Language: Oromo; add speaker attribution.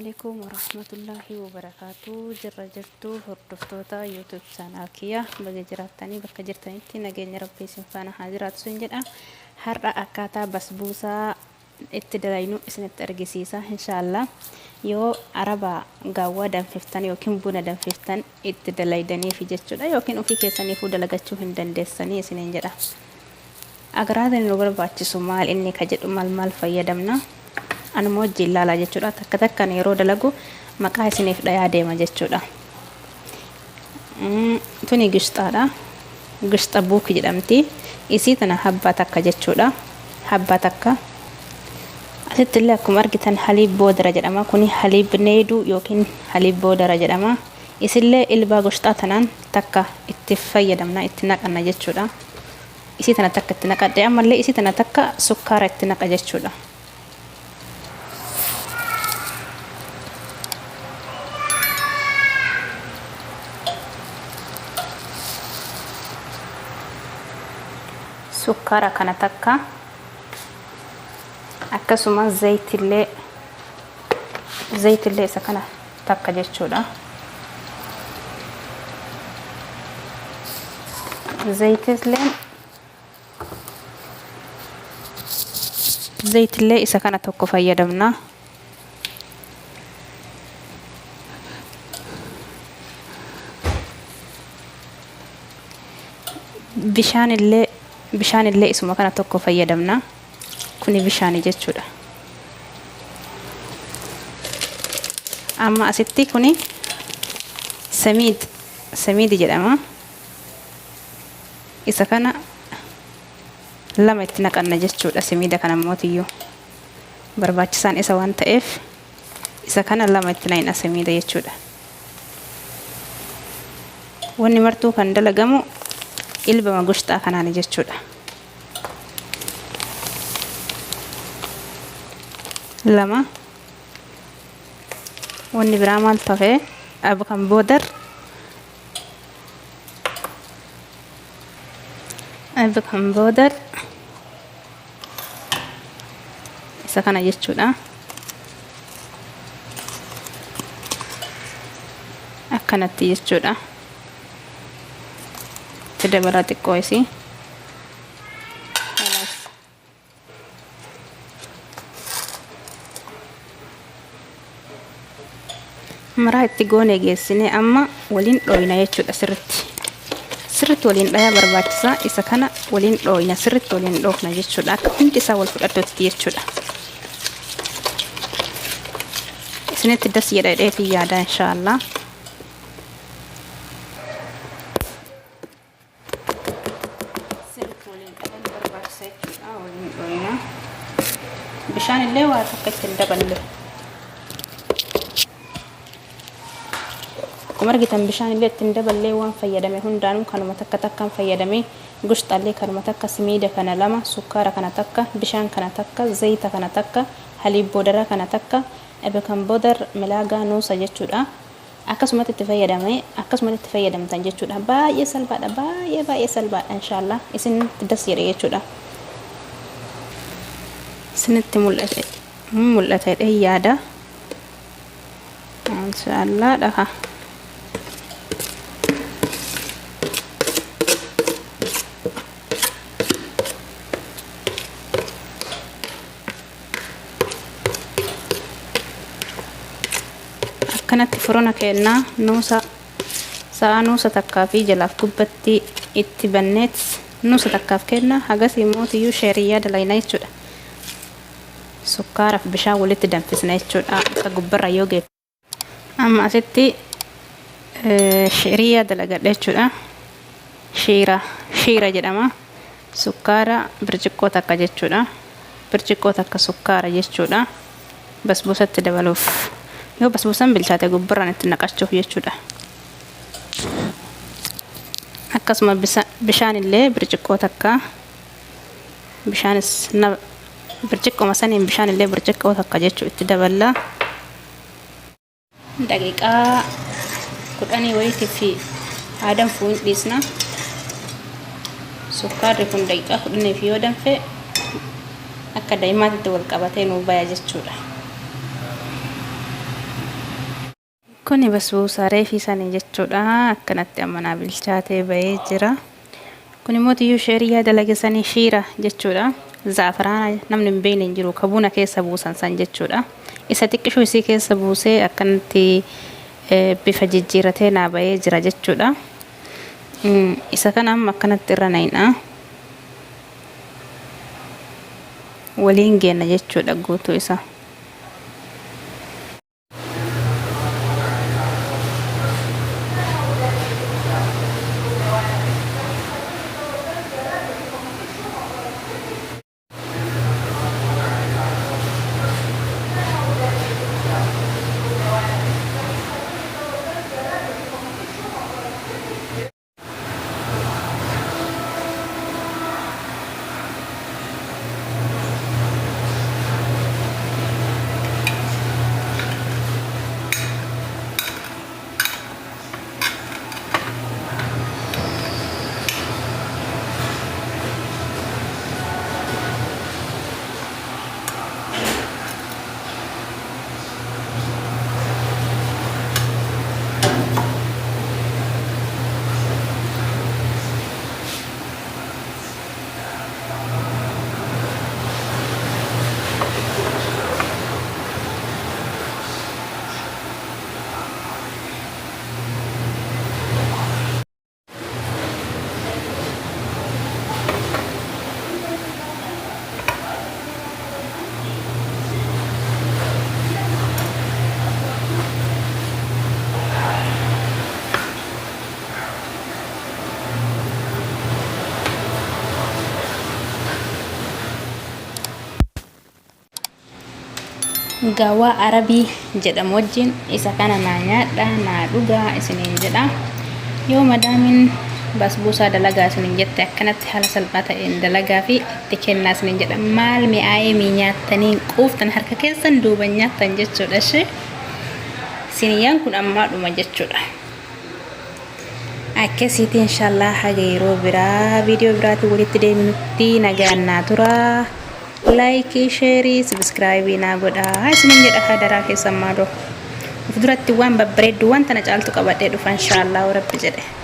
Speaker 1: عليكم ورحمة الله وبركاته. جرجرتو هردفتوتا يوتيوب channel kiyya baga jiraatanii bakka jirtanitti nageenya rabbii isin faana haa jiraatu sin jedha. Har'a akkaataa basbuusaa itti dalaynu isinitti argisiisa inshaallah. Yoo araba gaawwa danfiftan yookiin buna danfiftan itti dalaydanii fi jechuudha yookiin ofii keessaniifuu dalagachuu hin dandeessanii isiniin jedha. Agaraatiin nu barbaachisu maal inni ka jedhu maal fayyadamna. Anmoo jillaala jechuudha takka takkaan yeroo dalagu maqaa isiniif dhayaa deema jechuudha. Tuni gishxaadha. Gishxa buuk jedhamti. Isii tana habbaa takka jechuudha. Habbaa takka. Asitti illee akkuma argitan haliib boodara jedhama. Kuni haliib needuu yookiin haliib boodara jedhama. Isillee ilbaa gishxaa tanaan takka itti fayyadamna itti naqanna jechuudha. Isii tana takka itti naqadhe ammallee isii tana takka sukkaara itti naqa jechuudha. Sukkaara kana takka akkasuma zaytillee isa kana takka jechuudha. Zaytillee isa kana tokko fayyadamna. Bishaan illee isuma kana tokko fayyadamna. Kuni bishaani jechuudha. Amma asitti kuni samiid jedhama. Isa kana lama itti naqanna jechuudha. Samiida kana mootiyyuu barbaachisaan isa waan ta'eef isa kana lama itti naqna samiida jechuudha. Wanni martuu kan dalagamu ilbama gushxaa kanaani jechuudha. Lama wanni biraa maal ta'e abakan boodar isa kana jechuudha. Akkanatti jechuudha. Dabala xiqqoo isii maraa itti goone geessine amma waliin dhooyna jechuudha. Sirritti waliin dhayaa barbaachisaa. Isa kana waliin dhooyna sirritti waliin dhoofna jechuudha. Akka hundi isaa wal fudhatutti jechuudha. Isinitti das jedhadheetii yaada inshaallah. Bishaan illee waa takka ittiin daballe. Akkuma argitan bishaan illee ittiin daballee waan fayyadame hundaanuu kanuma takkaan fayyadame. Gushxaallee kanuma takka, simiida kana lama, sukkaara kana takka, bishaan kana takka, zayita kana takka, haliib boodara kana takka, abakan boodar milaagaa nuusa jechuudha. Akkasumatti itti fayyadamtan jechuudha. Baay'ee salphaadha. Baay'ee salphaadha inshaallah. Isin das jedhe jechuudha. Isinitti mul'ata yaada inshaallah dhaha. Akkanatti furona kennaa nuusa takkaa fi jalaaf gubbatti itti banneet nuusa takkaaf kenna. Hagas immoo sheeriyyaa dalayna jechuudha. Sukkaara fi bishaan walitti danfisna jechuudha. Akka gubbarra yoo geef. Amma asitti sheeriyyaa dalagadha jechuudha. Shiira jedhama. Sukkaara birciqqoo takka jechuudha. Birciqqoo takka sukkaara jechuudha. Basbuusatti dabaluuf. Yoo basbuusan bilchaate gubbarraan itti naqachuuf jechuudha. Akkasuma bishaan illee birciqqoo takka. Bishaanis birciqqoo masaniin bishaan illee birciqqoo takka jechuu itti daballa. Daqiiqaa 10 wayitii fi aadan fuun dhiisna. Sukkaarri kun daqiiqaa 10 fi yoo danfe akka daa'imaatti wal qabatee nuu baya jechuudha. Kuni basbuusaa reefii sanii jechuudha. Akkanatti ammanaa bilchaatee bahee jira. Kun immoo tiyyuu sheeriyaa dalagisanii shiira jechuudha. Zaafaraana namni hin beekne hin jiru kabuna keessa buusan san jechuudha. Isa xiqqishuu isii keessa buusee akkanatti bifa jijjiiratee naa bahee jira jechuudha. Isa kana amma akkanatti irra na'ina. Waliin geenna jechuudha guutuu isa. Gawa Arabii jedhamu wajjin isa kana naa nyaadha naa dhugaa isiniin jedha. Yoo madaamin basbuusaa dalagaa isiniin jette akkanatti haala salphaa ta'een dalagaa fi itti kennaa isiniin jedha. Maal mi'aayee nyaattanii quuftan harka keessan duuba nyaattan jechuudha. Siniyaan kun ammaadhuma jechuudha. Akkasitti inshallah haga yeroo biraa viidiyoo biraatti walitti deebinutti nagaan naa tura. Like, share, subscribe na godha. Isinin jedha hadaraa keessan maadoo. Fuduratti waan babbareeddu waan tana caaltu qabadhee dhufa inshallah rabbi jedhe.